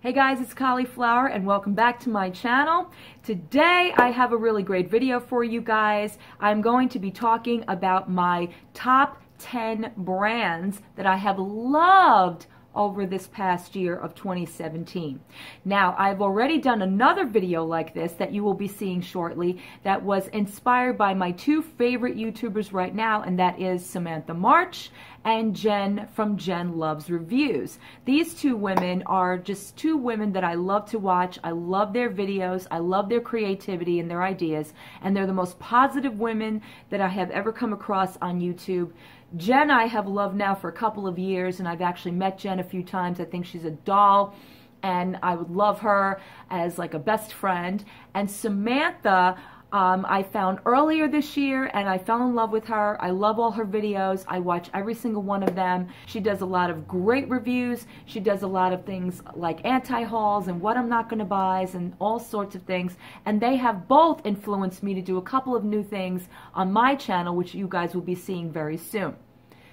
Hey guys, it's Cauliflower and welcome back to my channel. Today I have a really great video for you guys. I'm going to be talking about my top 10 brands that I have loved over this past year of 2017. Now, I've already done another video like this that you will be seeing shortly that was inspired by my two favorite YouTubers right now, and that is Samantha March and Jen from Jen Loves Reviews. These two women are just two women that I love to watch. I love their videos. I love their creativity and their ideas, and they're the most positive women that I have ever come across on YouTube. Jen I have loved now for a couple of years, and I've actually met Jen a few times. I think she's a doll, and I would love her as like a best friend. And Samantha, I found earlier this year, and I fell in love with her. I love all her videos. I watch every single one of them. She does a lot of great reviews. She does a lot of things like anti-hauls and what I'm not going to buys and all sorts of things. And they have both influenced me to do a couple of new things on my channel, which you guys will be seeing very soon.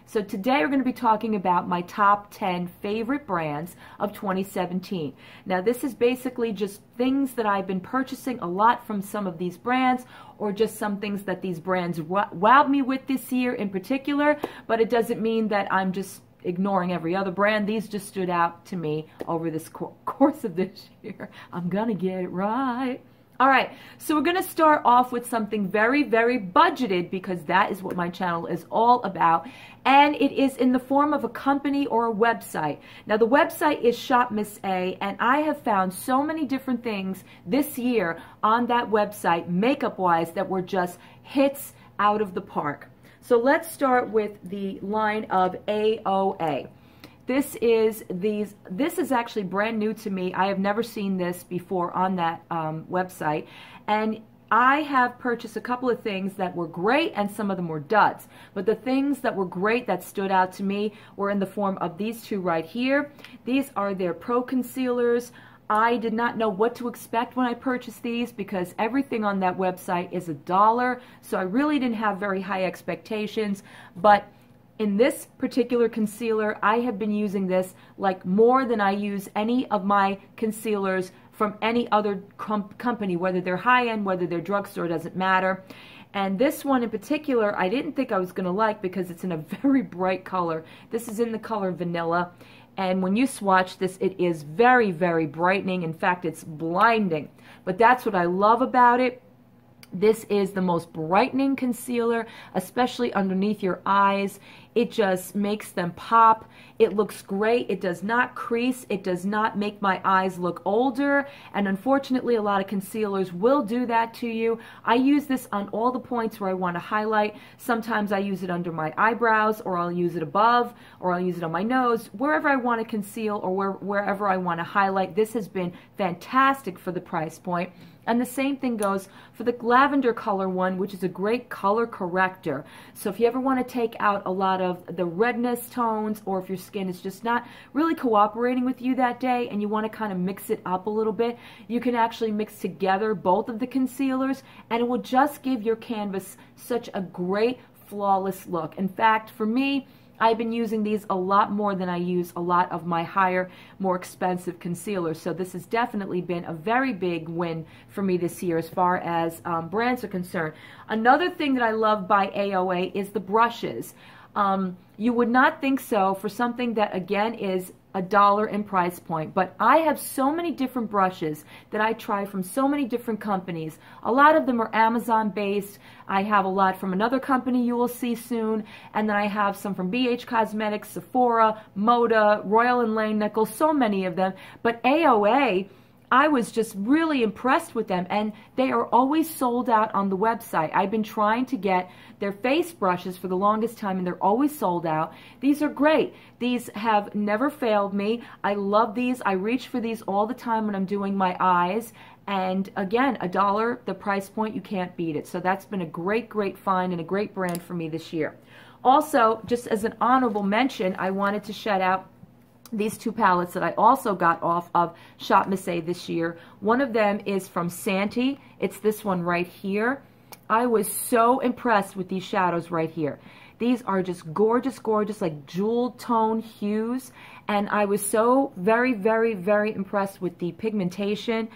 So today we're going to be talking about my top 10 favorite brands of 2017. Now this is basically just things that I've been purchasing a lot from some of these brands, or just some things that these brands wowed me with this year in particular, but it doesn't mean that I'm just ignoring every other brand. These just stood out to me over this course of this year. I'm going to get it right. All right, so we're going to start off with something very, very budgeted, because that is what my channel is all about, and it is in the form of a company or a website. Now, the website is Shop Miss A, and I have found so many different things this year on that website, makeup-wise, that were just hits out of the park. So let's start with the line of AOA. This is actually brand new to me. I have never seen this before on that website, and I have purchased a couple of things that were great, and some of them were duds. But the things that were great that stood out to me were in the form of these two right here. These are their Pro Concealers. I did not know what to expect when I purchased these, because everything on that website is $1, so I really didn't have very high expectations. But in this particular concealer, I have been using this like more than I use any of my concealers from any other company, whether they're high-end, whether they're drugstore, doesn't matter. And this one in particular, I didn't think I was going to like, because it's in a very bright color. This is in the color Vanilla. And when you swatch this, it is very, very brightening. In fact, it's blinding. But that's what I love about it. This is the most brightening concealer, especially underneath your eyes. It just makes them pop. It looks great. It does not crease. It does not make my eyes look older. And unfortunately, a lot of concealers will do that to you. I use this on all the points where I want to highlight. Sometimes I use it under my eyebrows, or I'll use it above, or I'll use it on my nose. Wherever I want to conceal, or wherever I want to highlight, this has been fantastic for the price point. And the same thing goes for the lavender color one, which is a great color corrector. So if you ever want to take out a lot of the redness tones, or if your skin is just not really cooperating with you that day and you want to kind of mix it up a little bit, you can actually mix together both of the concealers, and it will just give your canvas such a great, flawless look. In fact, for me, I've been using these a lot more than I use a lot of my higher, more expensive concealers. So this has definitely been a very big win for me this year as far as brands are concerned. Another thing that I love by AOA is the brushes. You would not think so for something that, again, is $1 in price point, but I have so many different brushes that I try from so many different companies. A lot of them are Amazon based. I have a lot from another company you will see soon, and then I have some from BH Cosmetics, Sephora, Moda, Royal and Lane Nichols, so many of them. But AOA, I was just really impressed with them, and they are always sold out on the website. I've been trying to get their face brushes for the longest time, and they're always sold out. These are great. These have never failed me. I love these. I reach for these all the time when I'm doing my eyes. And again, $1, the price point, you can't beat it. So that's been a great, great find and a great brand for me this year. Also, just as an honorable mention, I wanted to shout out these two palettes that I also got off of Shop Miss A this year. One of them is from Santee. It's this one right here. I was so impressed with these shadows right here. These are just gorgeous, gorgeous, like jewel tone hues. And I was so very, very, very impressed with the pigmentation.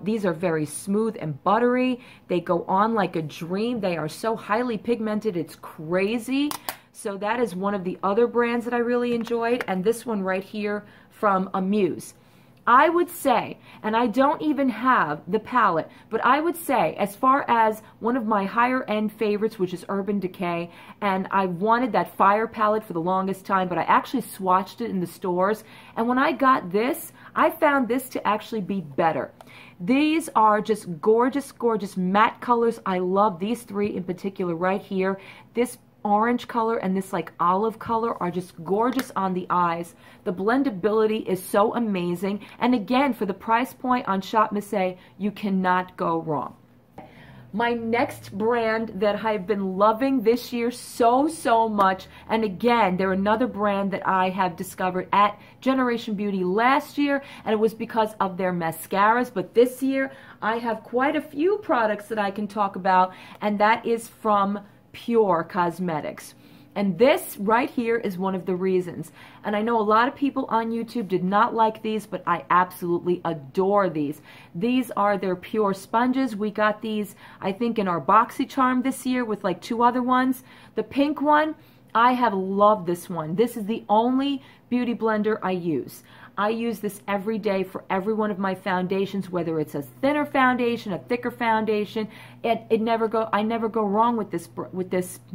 These are very smooth and buttery. They go on like a dream. They are so highly pigmented, it's crazy. So that is one of the other brands that I really enjoyed. And this one right here from Amuse. I would say, and I don't even have the palette, but I would say as far as one of my higher end favorites, which is Urban Decay, and I wanted that fire palette for the longest time, but I actually swatched it in the stores, and when I got this, I found this to actually be better. These are just gorgeous, gorgeous matte colors. I love these three in particular right here. This orange color and this like olive color are just gorgeous on the eyes. The blendability is so amazing. And again, for the price point on Shop Miss A, you cannot go wrong. My next brand that I've been loving this year so much, and again, they're another brand that I have discovered at Generation Beauty last year, and it was because of their mascaras, but this year I have quite a few products that I can talk about, and that is from Pure Cosmetics. And this right here is one of the reasons. And I know a lot of people on YouTube did not like these, but I absolutely adore these. These are their Pure sponges. We got these, I think, in our BoxyCharm this year with like 2 other ones. The pink one, I have loved this one. This is the only beauty blender I use. I use this every day for every one of my foundations, whether it's a thinner foundation, a thicker foundation. I never go wrong with this,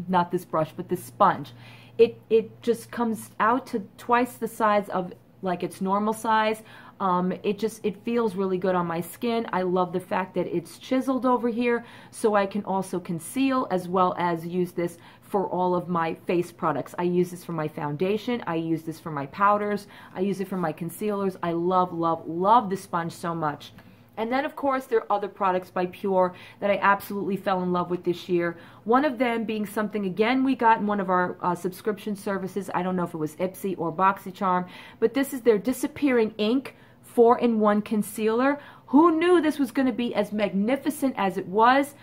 not this brush, but this sponge. It just comes out to twice the size of like its normal size. It feels really good on my skin. I love the fact that it's chiseled over here, so I can also conceal as well as use this for all of my face products. I use this for my foundation. I use this for my powders. I use it for my concealers. I love, love, love this sponge so much. And then, of course, there are other products by Pure that I absolutely fell in love with this year. One of them being something, again, we got in one of our subscription services. I don't know if it was Ipsy or BoxyCharm, but this is their Disappearing Ink 4-in-1 concealer. Who knew this was going to be as magnificent as it was?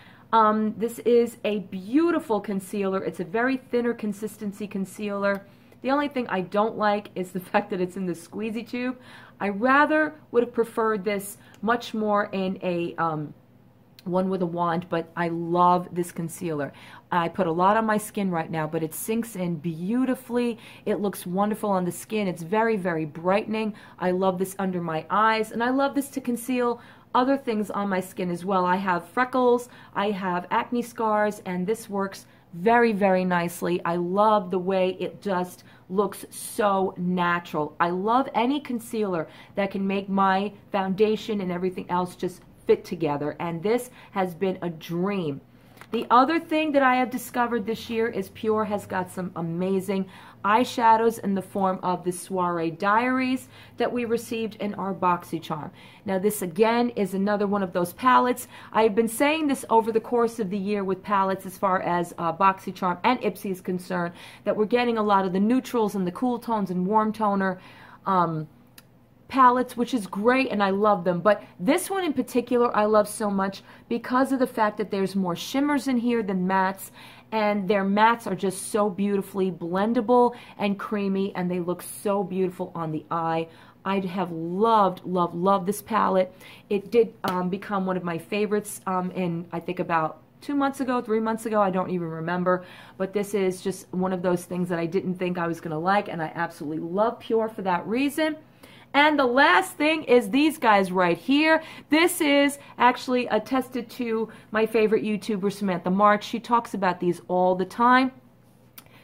This is a beautiful concealer. It's a very thinner consistency concealer. The only thing I don't like is the fact that it's in the squeezy tube. I rather would have preferred this much more in a one with a wand, but I love this concealer. I put a lot on my skin right now, but it sinks in beautifully. It looks wonderful on the skin. It's very, very brightening. I love this under my eyes, and I love this to conceal other things on my skin as well. I have freckles, I have acne scars, and this works very, very nicely. I love the way it just looks so natural. I love any concealer that can make my foundation and everything else just fit together, and this has been a dream. The other thing that I have discovered this year is Pure has got some amazing eyeshadows in the form of the Soiree Diaries that we received in our BoxyCharm. Now this again is another one of those palettes. I've been saying this over the course of the year with palettes as far as BoxyCharm and Ipsy is concerned, that we're getting a lot of the neutrals and the cool tones and warm toner palettes, which is great, and I love them. But this one in particular I love so much because of the fact that there's more shimmers in here than mattes, and their mattes are just so beautifully blendable and creamy, and they look so beautiful on the eye. I have loved, loved, loved this palette. It did become one of my favorites in, I think, about 2 months ago, 3 months ago, I don't even remember, but this is just one of those things that I didn't think I was going to like, and I absolutely love Pure for that reason. And the last thing is these guys right here. This is actually attested to my favorite YouTuber, Samantha March. She talks about these all the time.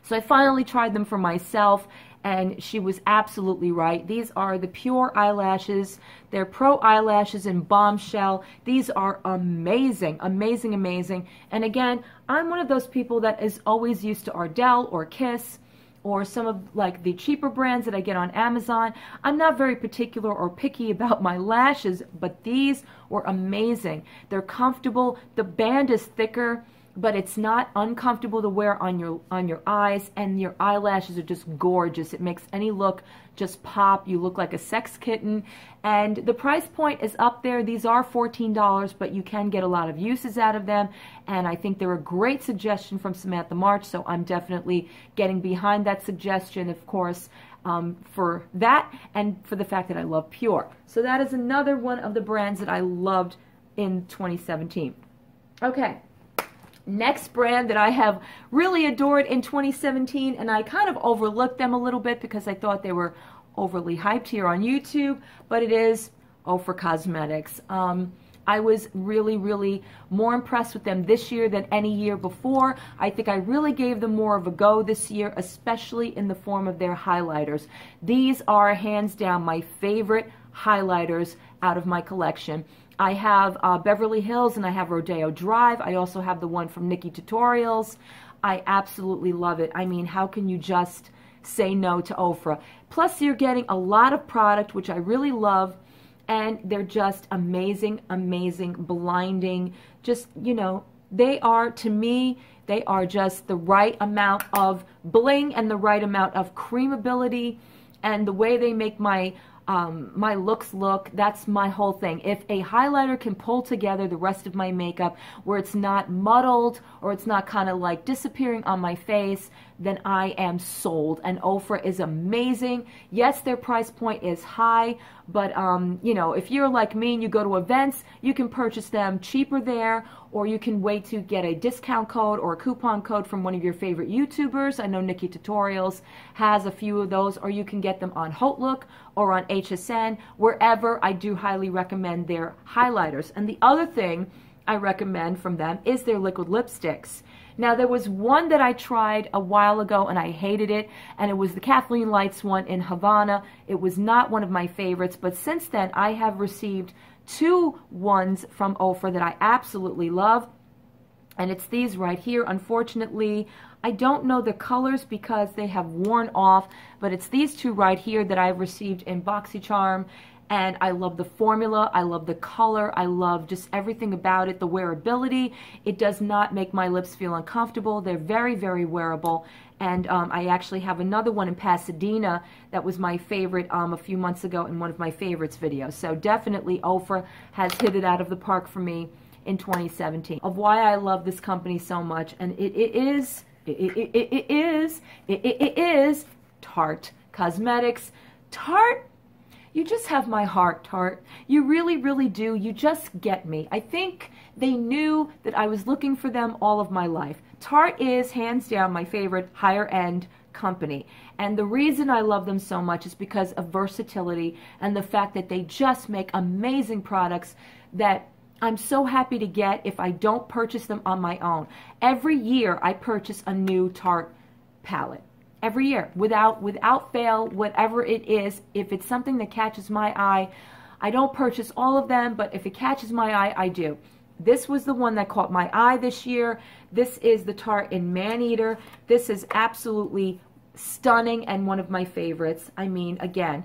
So I finally tried them for myself, and she was absolutely right. These are the Pure eyelashes. They're Pro Eyelashes in Bombshell. These are amazing, amazing, amazing. And again, I'm one of those people that is always used to Ardell or Kiss, or some of like the cheaper brands that I get on Amazon. I'm not very particular or picky about my lashes, but these were amazing. They're comfortable. The band is thicker. but it's not uncomfortable to wear on your eyes, and your eyelashes are just gorgeous. It makes any look just pop. You look like a sex kitten, and the price point is up there. These are $14, but you can get a lot of uses out of them, and I think they're a great suggestion from Samantha March, so I'm definitely getting behind that suggestion, of course, for that and for the fact that I love Pure. So that is another one of the brands that I loved in 2017. Okay. Next brand that I have really adored in 2017, and I kind of overlooked them a little bit because I thought they were overly hyped here on YouTube, but it is Oprah Cosmetics. I was really more impressed with them this year than any year before. I think I really gave them more of a go this year, especially in the form of their highlighters. These are hands down my favorite highlighters out of my collection. I have Beverly Hills and I have Rodeo Drive. I also have the one from Nikki Tutorials. I absolutely love it. I mean, how can you just say no to Oprah? Plus, you're getting a lot of product, which I really love, and they're just amazing, blinding. Just, you know, they are, to me, they are just the right amount of bling and the right amount of creamability, and the way they make my my looks look, that's my whole thing. If a highlighter can pull together the rest of my makeup where it's not muddled or it's not kind of like disappearing on my face, then I am sold. And Oprah is amazing. Yes, their price point is high, but you know, if you're like me and you go to events, you can purchase them cheaper there, or you can wait to get a discount code or a coupon code from one of your favorite YouTubers. I know Nikki Tutorials has a few of those, or you can get them on HauteLook or on HSN. Wherever, I do highly recommend their highlighters. And the other thing I recommend from them is their liquid lipsticks. Now, there was one that I tried a while ago and I hated it, and it was the Kathleen Lights one in Havana. It was not one of my favorites, but since then I have received two ones from Oprah that I absolutely love, and it's these right here. Unfortunately, I don't know the colors because they have worn off, but it's these two right here that I've received in BoxyCharm. And I love the formula, I love the color, I love just everything about it, the wearability. It does not make my lips feel uncomfortable. They're very wearable. And I actually have another one in Pasadena that was my favorite a few months ago in one of my favorites videos. So definitely Oprah has hit it out of the park for me in 2017. Of why I love this company so much, and it is Tarte Cosmetics. Tarte, you just have my heart, Tarte. You really do. You just get me. I think they knew that I was looking for them all of my life. Tarte is, hands down, my favorite higher-end company. And the reason I love them so much is because of versatility and the fact that they just make amazing products that I'm so happy to get if I don't purchase them on my own. Every year, I purchase a new Tarte palette. Every year, without fail, whatever it is, if it's something that catches my eye, I don't purchase all of them, but if it catches my eye, I do. This was the one that caught my eye this year. This is the Tarte in Maneater. This is absolutely stunning and one of my favorites. I mean, again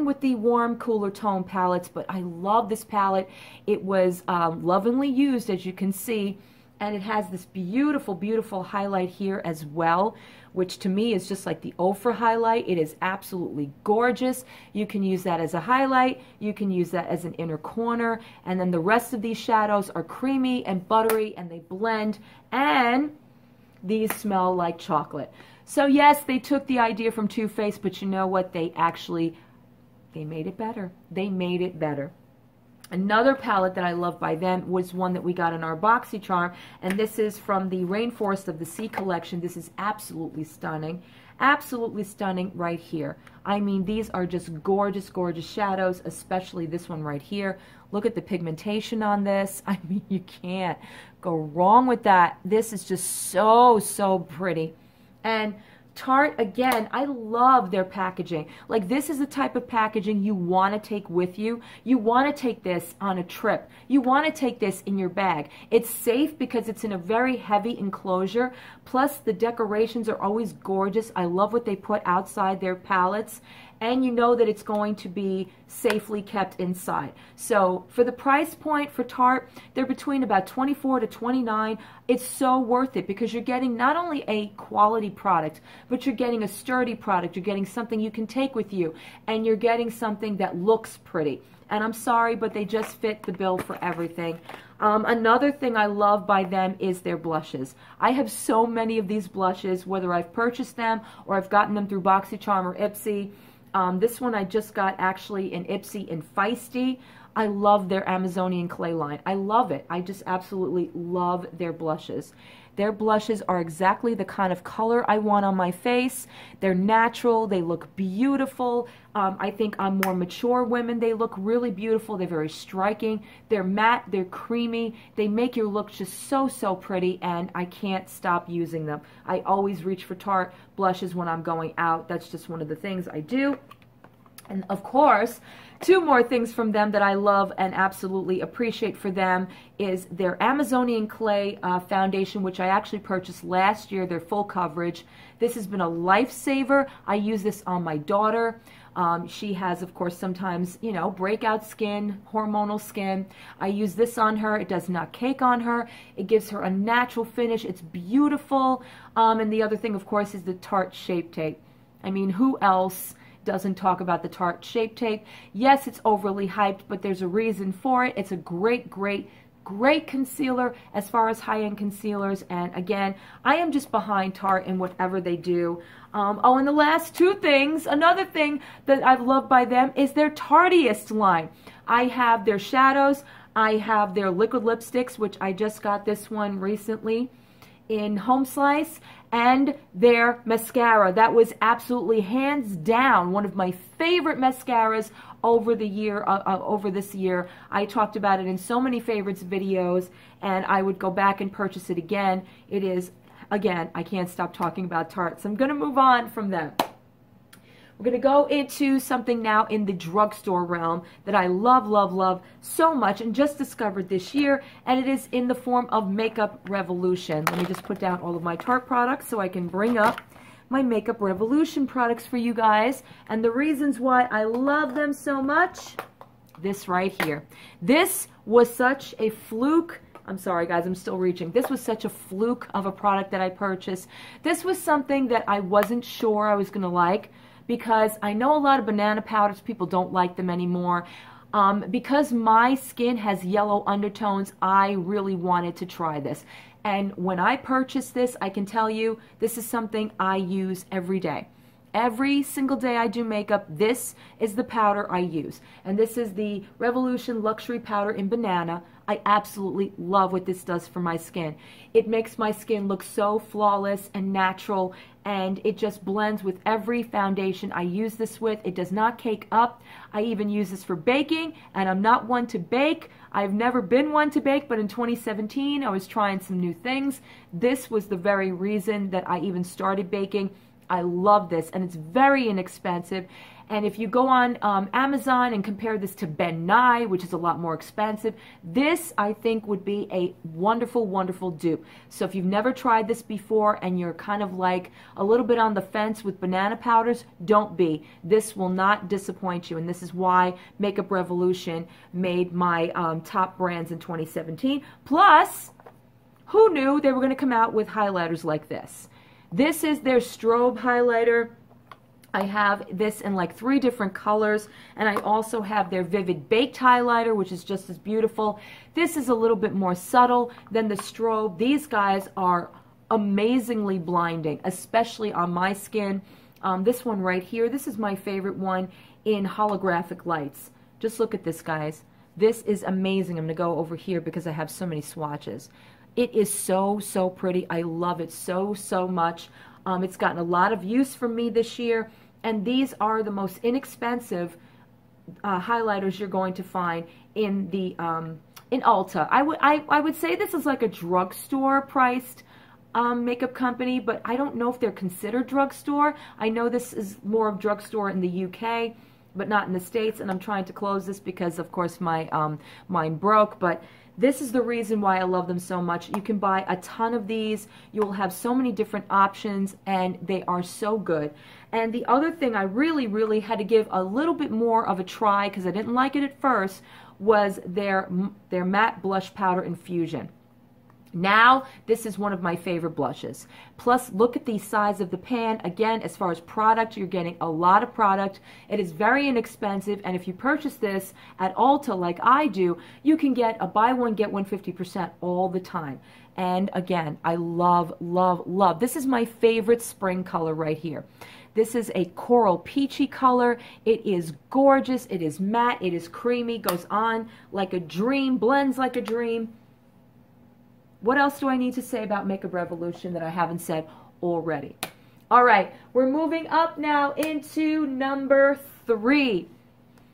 with the warm, cooler tone palettes, but I love this palette. It was lovingly used, as you can see, and it has this beautiful highlight here as well, which to me is just like the Oprah highlight. It is absolutely gorgeous. You can use that as a highlight. You can use that as an inner corner. And then the rest of these shadows are creamy and buttery, and they blend, and these smell like chocolate. So yes, they took the idea from Too Faced, but you know what? They made it better. They made it better. Another palette that I love by them was one that we got in our BoxyCharm, and this is from the Rainforest of the Sea collection. This is absolutely stunning right here. I mean, these are just gorgeous shadows, especially this one right here. Look at the pigmentation on this. I mean, you can't go wrong with that. This is just so pretty. And Tarte, again, I love their packaging. Like, this is the type of packaging you want to take with you. You want to take this on a trip. You want to take this in your bag. It's safe because it's in a very heavy enclosure. Plus, the decorations are always gorgeous. I love what they put outside their palettes. and you know that it's going to be safely kept inside. So for the price point for Tarte, they're between about $24 to $29. It's so worth it because you're getting not only a quality product, but you're getting a sturdy product. You're getting something you can take with you, and you're getting something that looks pretty. And I'm sorry, but they just fit the bill for everything. Another thing I love by them is their blushes. I have so many of these blushes, whether I've purchased them or I've gotten them through BoxyCharm or Ipsy. This one I just got actually in Ipsy in Feisty. I love their Amazonian clay line. I love it. I just absolutely love their blushes. Their blushes are exactly the kind of color I want on my face. They're natural. They look beautiful. I think on more mature women, they look really beautiful. They're very striking. They're matte. They're creamy. They make your look just so, so pretty, and I can't stop using them. I always reach for Tarte blushes when I'm going out. That's just one of the things I do. And of course, two more things from them that I love and absolutely appreciate for them is their Amazonian Clay foundation, which I actually purchased last year, their full coverage. This has been a lifesaver. I use this on my daughter. She has, of course, sometimes, you know, breakout skin, hormonal skin. I use this on her. It does not cake on her. It gives her a natural finish. It's beautiful. And the other thing, of course, is the Tarte Shape Tape. I mean, who else doesn't talk about the Tarte Shape Tape? Yes, it's overly hyped, but there's a reason for it. It's a great, great, great concealer as far as high-end concealers. And again, I am just behind Tarte in whatever they do. Oh, and the last two things, another thing that I've loved by them is their Tartiest line. I have their shadows. I have their liquid lipsticks, which I just got this one recently in Home Slice, and their mascara. That was absolutely hands down one of my favorite mascaras over the year, over this year. I talked about it in so many favorites videos, and I would go back and purchase it again. It is, again, I can't stop talking about Tarte, so I'm going to move on from them. We're going to go into something now in the drugstore realm that I love, love, love so much and just discovered this year, and it is in the form of Makeup Revolution. Let me just put down all of my Tarte products so I can bring up my Makeup Revolution products for you guys, and the reasons why I love them so much. This right here. This was such a fluke. I'm sorry, guys, I'm still reaching. This was such a fluke of a product that I purchased. This was something that I wasn't sure I was going to like, because I know a lot of banana powders, people don't like them anymore. Because my skin has yellow undertones, I really wanted to try this. And when I purchased this, I can tell you, this is something I use every day. Every single day I do makeup, this is the powder I use. And this is the Revolution Luxury Powder in Banana. I absolutely love what this does for my skin. It makes my skin look so flawless and natural, and it just blends with every foundation I use this with. It does not cake up. I even use this for baking, and I'm not one to bake. I've never been one to bake, but in 2017 I was trying some new things. This was the very reason that I even started baking. I love this, and it's very inexpensive. And if you go on Amazon and compare this to Ben Nye, which is a lot more expensive, this I think would be a wonderful, wonderful dupe. So if you've never tried this before and you're kind of like a little bit on the fence with banana powders, don't be. This will not disappoint you, and this is why Makeup Revolution made my top brands in 2017. Plus, who knew they were going to come out with highlighters like this? This is their strobe highlighter. I have this in like 3 different colors, and I also have their Vivid Baked highlighter, which is just as beautiful. This is a little bit more subtle than the strobe. These guys are amazingly blinding, especially on my skin. This one right here, this is my favorite one in holographic lights. Just look at this, guys. This is amazing. I'm going to go over here because I have so many swatches. It is so, so pretty. I love it so, so much. It's gotten a lot of use from me this year, and these are the most inexpensive highlighters you're going to find in the in Ulta. I would say this is like a drugstore priced makeup company, but I don't know if they're considered drugstore. I know this is more of drugstore in the UK, but not in the States, and I'm trying to close this because, of course, my mine broke, but This is the reason why I love them so much. You can buy a ton of these. You will have so many different options, and they are so good. And the other thing I really had to give a little bit more of a try, because I didn't like it at first, was their matte blush powder infusion. Now, this is one of my favorite blushes. Plus, look at the size of the pan. Again, as far as product, you're getting a lot of product. It is very inexpensive, and if you purchase this at Ulta like I do, you can get a buy one, get one 50% all the time. And again, I love. This is my favorite spring color right here. This is a coral peachy color. It is gorgeous. It is matte. It is creamy. Goes on like a dream. Blends like a dream. What else do I need to say about Makeup Revolution that I haven't said already? All right, we're moving up now into number 3.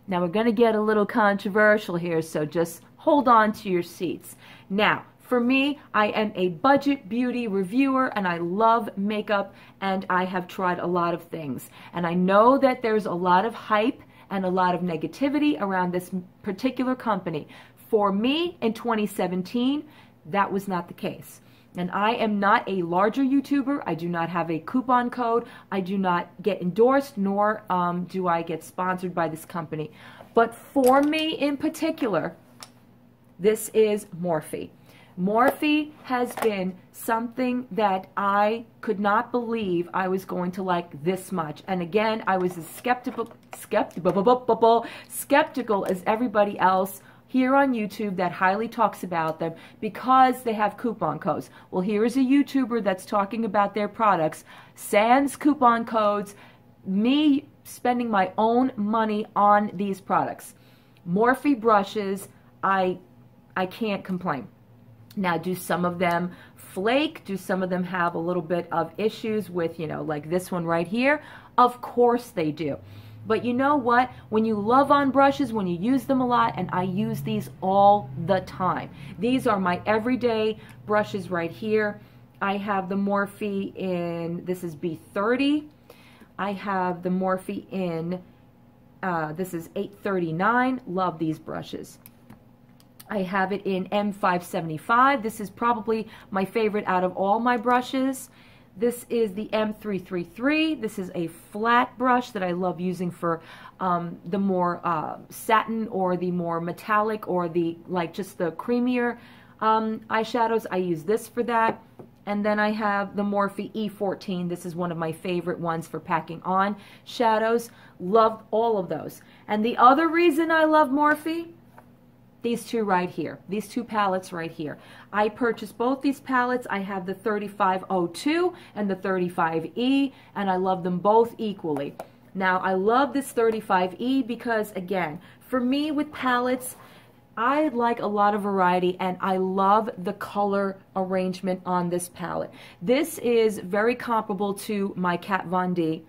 Now, we're going to get a little controversial here, so just hold on to your seats. Now, for me, I am a budget beauty reviewer, and I love makeup, and I have tried a lot of things. And I know that there's a lot of hype and a lot of negativity around this particular company. For me, in 2017, that was not the case. And I am not a larger YouTuber. I do not have a coupon code. I do not get endorsed, nor do I get sponsored by this company. But for me in particular, this is Morphe. Morphe has been something that I could not believe I was going to like this much. And again, I was as skeptical as everybody else here on YouTube that highly talks about them because they have coupon codes. Well, here is a YouTuber that's talking about their products, sans coupon codes, me spending my own money on these products. Morphe brushes, I can't complain. Now, do some of them flake? Do some of them have a little bit of issues with, you know, like this one right here? Of course they do. But you know what? When you love on brushes, when you use them a lot, and I use these all the time. These are my everyday brushes right here. I have the Morphe in, this is B30. I have the Morphe in, this is 839. Love these brushes. I have it in M575. This is probably my favorite out of all my brushes. This is the M333. This is a flat brush that I love using for the more satin or the more metallic or the just the creamier eyeshadows. I use this for that. And then I have the Morphe E14. This is one of my favorite ones for packing on shadows. Love all of those. And the other reason I love Morphe, these two right here, these two palettes right here. I purchased both these palettes. I have the 3502 and the 35E, and I love them both equally. Now, I love this 35E because, again, for me with palettes, I like a lot of variety, and I love the color arrangement on this palette. This is very comparable to my Kat Von D,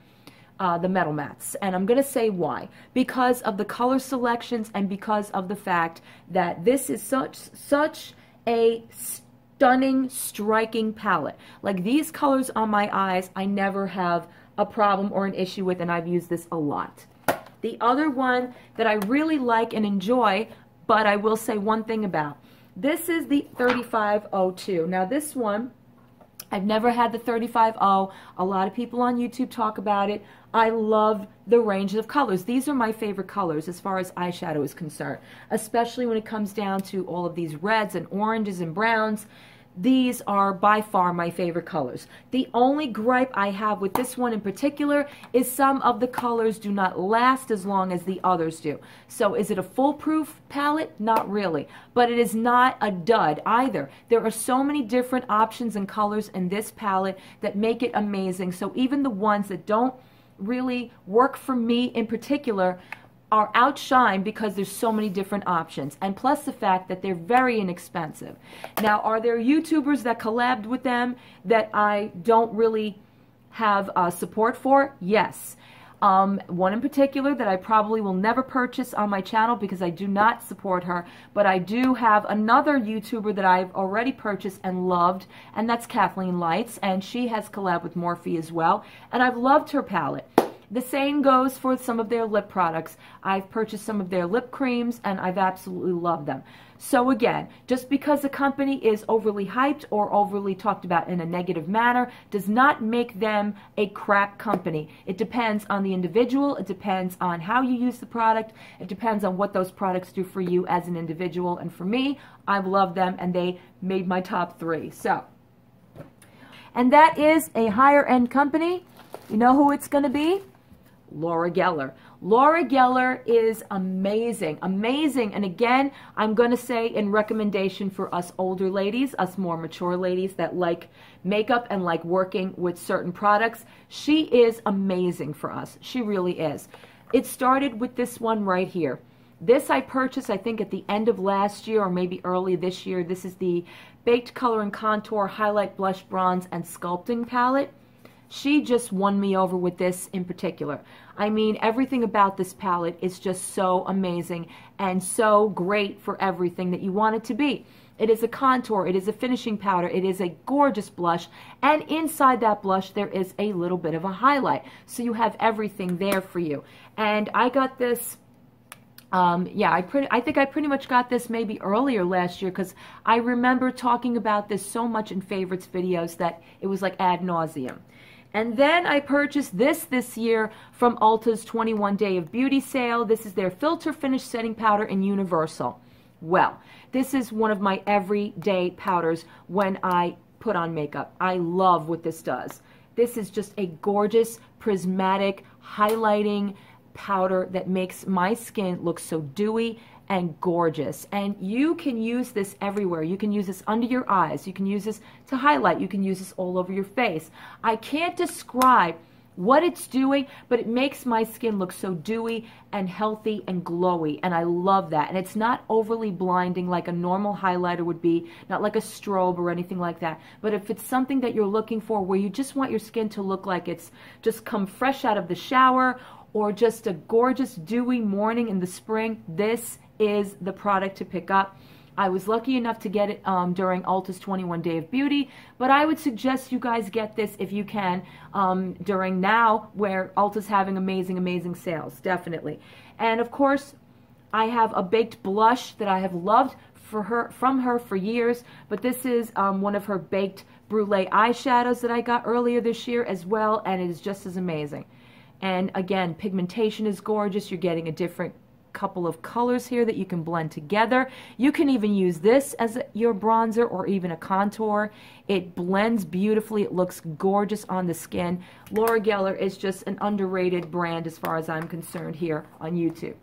the Metal Mattes, and I'm going to say why. Because of the color selections and because of the fact that this is such a stunning, striking palette. Like these colors on my eyes, I never have a problem or an issue with, and I've used this a lot. The other one that I really like and enjoy, but I will say one thing about, this is the 3502. Now this one, I've never had the 35.0. A lot of people on YouTube talk about it. I love the range of colors. These are my favorite colors as far as eyeshadow is concerned, especially when it comes down to all of these reds and oranges and browns. These are by far my favorite colors. The only gripe I have with this one in particular is some of the colors do not last as long as the others do. So is it a foolproof palette? Not really. But it is not a dud either. There are so many different options and colors in this palette that make it amazing. So even the ones that don't really work for me in particular are outshined because there's so many different options, and plus the fact that they're very inexpensive. Now, are there YouTubers that collabed with them that I don't really have support for? Yes. One in particular that I probably will never purchase on my channel because I do not support her, but I do have another YouTuber that I've already purchased and loved, and that's Kathleen Lights, and she has collabed with Morphe as well, and I've loved her palette. The same goes for some of their lip products. I've purchased some of their lip creams and I've absolutely loved them. So again, just because a company is overly hyped or overly talked about in a negative manner does not make them a crap company. It depends on the individual. It depends on how you use the product. It depends on what those products do for you as an individual. And for me, I've loved them and they made my top 3. And that is a higher end company. You know who it's going to be? Laura Geller. Laura Geller is amazing, amazing. And again, I'm going to say in recommendation for us older ladies, us more mature ladies that like makeup and like working with certain products, she is amazing for us. She really is. It started with this one right here. This I purchased, I think, at the end of last year or maybe early this year. This is the Baked Color and Contour Highlight Blush Bronze and Sculpting Palette. She just won me over with this in particular. I mean, everything about this palette is just so amazing and so great for everything that you want it to be. It is a contour, it is a finishing powder, it is a gorgeous blush, and inside that blush there is a little bit of a highlight. So you have everything there for you. And I got this, yeah, I think I pretty much got this maybe earlier last year because I remember talking about this so much in favorites videos that it was like ad nauseum. And then I purchased this year from Ulta's 21 Day of Beauty sale. This is their Filter Finish Setting Powder in Universal. Well, this is one of my everyday powders when I put on makeup. I love what this does. This is just a gorgeous, prismatic, highlighting powder that makes my skin look so dewy and gorgeous. And you can use this everywhere. You can use this under your eyes. You can use this to highlight. You can use this all over your face. I can't describe what it's doing, but it makes my skin look so dewy and healthy and glowy, and I love that. And it's not overly blinding like a normal highlighter would be, not like a strobe or anything like that. But if it's something that you're looking for where you just want your skin to look like it's just come fresh out of the shower or just a gorgeous dewy morning in the spring, this is the product to pick up. I was lucky enough to get it during Ulta's 21 Day of Beauty, but I would suggest you guys get this if you can during now where Ulta's having amazing, amazing sales, definitely. And of course, I have a baked blush that I have loved from her for years, but this is one of her baked brulee eyeshadows that I got earlier this year as well, and it is just as amazing. And again, pigmentation is gorgeous. You're getting a different couple of colors here that you can blend together. You can even use this as your bronzer or even a contour. It blends beautifully. It looks gorgeous on the skin. Laura Geller is just an underrated brand as far as I'm concerned here on YouTube.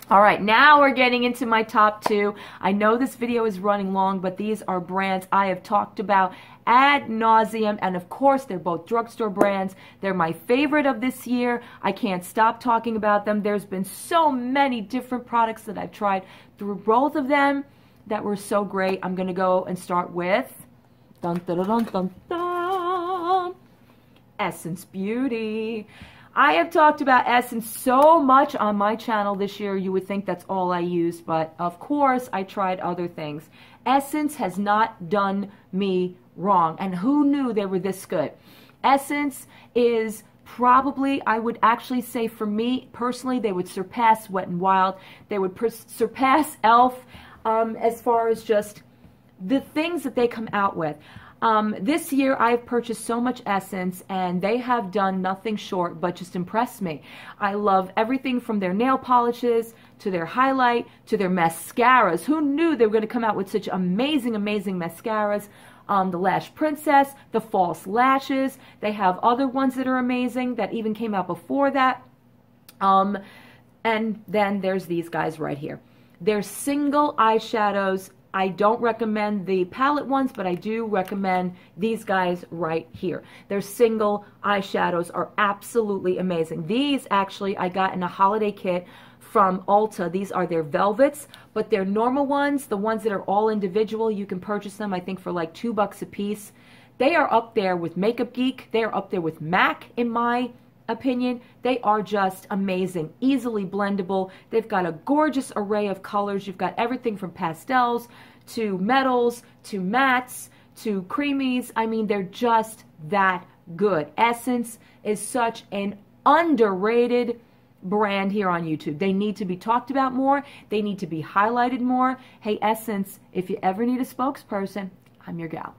All right, now we're getting into my top 2. I know this video is running long, but these are brands I have talked about ad nauseum, and of course they're both drugstore brands. They're my favorite of this year. I can't stop talking about them. There's been so many different products that I've tried through both of them that were so great. I'm gonna go and start with dun, dun, dun, dun, dun, Essence Beauty. I have talked about Essence so much on my channel this year, you would think that's all I use, but of course I tried other things. Essence has not done me wrong, and who knew they were this good? Essence is probably, I would actually say for me personally, they would surpass Wet n Wild. They would surpass e.l.f. As far as just the things that they come out with. This year I've purchased so much Essence and they have done nothing short but just impress me. I love everything from their nail polishes to their highlight to their mascaras. Who knew they were going to come out with such amazing, amazing mascaras? The Lash Princess, the false lashes. They have other ones that are amazing that even came out before that. And then there's these guys right here. They're single eyeshadows. I don't recommend the palette ones, but I do recommend these guys right here. Their single eyeshadows are absolutely amazing. These actually I got in a holiday kit from Ulta. These are their velvets, but their normal ones, the ones that are all individual, you can purchase them I think for like $2 a piece. They are up there with Makeup Geek. They are up there with MAC in my opinion. They are just amazing, easily blendable. They've got a gorgeous array of colors. You've got everything from pastels to metals to mattes to creamies. I mean, they're just that good. Essence is such an underrated brand here on YouTube. They need to be talked about more. They need to be highlighted more. Hey, Essence, if you ever need a spokesperson, I'm your gal.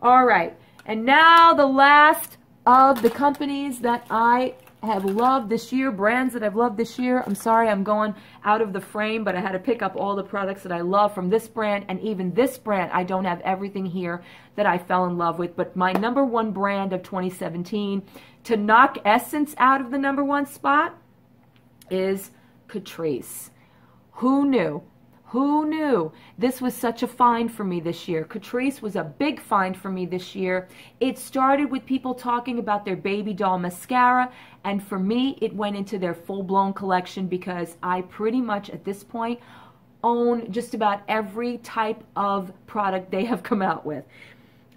All right, and now the last of the companies that I have loved this year, brands that I've loved this year. I'm sorry I'm going out of the frame, but I had to pick up all the products that I love from this brand, and even this brand, I don't have everything here that I fell in love with, but my #1 brand of 2017 to knock Essence out of the #1 spot is Catrice. Who knew? Who knew this was such a find for me this year? Catrice was a big find for me this year. It started with people talking about their baby doll mascara, and for me, it went into their full-blown collection because I pretty much at this point own just about every type of product they have come out with.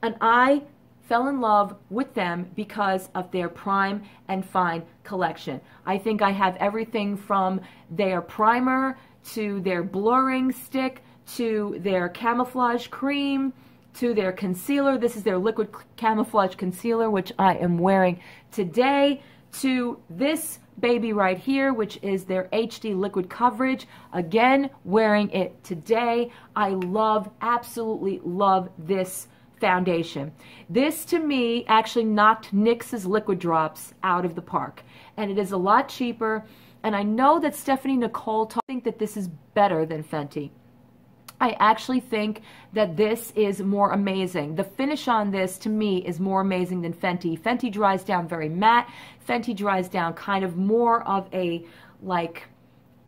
And I fell in love with them because of their Prime and Fine collection. I think I have everything from their primer to their blurring stick, to their camouflage cream, to their concealer. This is their liquid camouflage concealer, which I am wearing today, to this baby right here, which is their HD liquid coverage. Again, wearing it today. I love, absolutely love this foundation. This to me actually knocked NYX's liquid drops out of the park, and it is a lot cheaper. And I know that Stephanie Nicole think that this is better than Fenty. I actually think that this is more amazing. The finish on this, to me, is more amazing than Fenty. Fenty dries down very matte. Fenty dries down kind of more of a, like,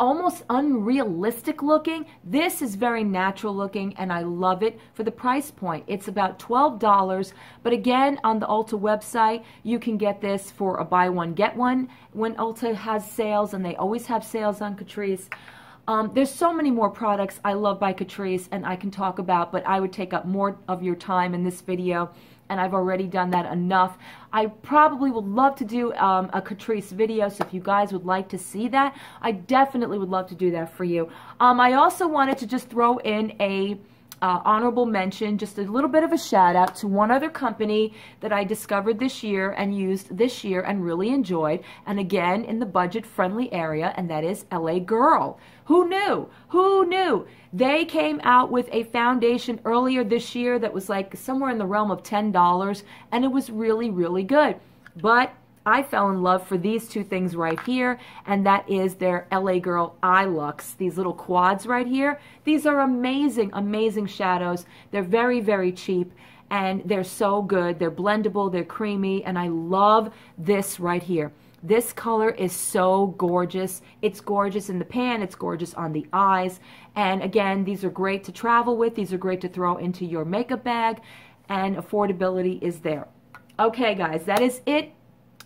almost unrealistic looking. This is very natural looking, and I love it for the price point. It's about $12, but again, on the Ulta website, you can get this for a buy one, get one when Ulta has sales, and they always have sales on Catrice. There's so many more products I love by Catrice and I can talk about, but I would take up more of your time in this video, and I've already done that enough. I probably would love to do a Catrice video, so if you guys would like to see that, I definitely would love to do that for you. I also wanted to just throw in a honorable mention, just a little bit of a shout out to one other company that I discovered this year and used this year and really enjoyed, and again in the budget friendly area, and that is LA Girl. Who knew? Who knew? They came out with a foundation earlier this year that was like somewhere in the realm of $10, and it was really, really good. But I fell in love for these two things right here, and that is their LA Girl Eye Lux. These little quads right here. These are amazing, amazing shadows. They're very, very cheap, and they're so good. They're blendable, they're creamy, and I love this right here. This color is so gorgeous. It's gorgeous in the pan, it's gorgeous on the eyes, and again, these are great to travel with. These are great to throw into your makeup bag, and affordability is there. Okay, guys, that is it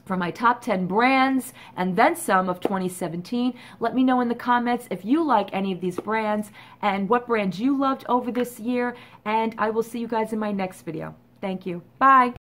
for my top 10 brands and then some of 2017. Let me know in the comments if you like any of these brands and what brands you loved over this year, and I will see you guys in my next video. Thank you. Bye.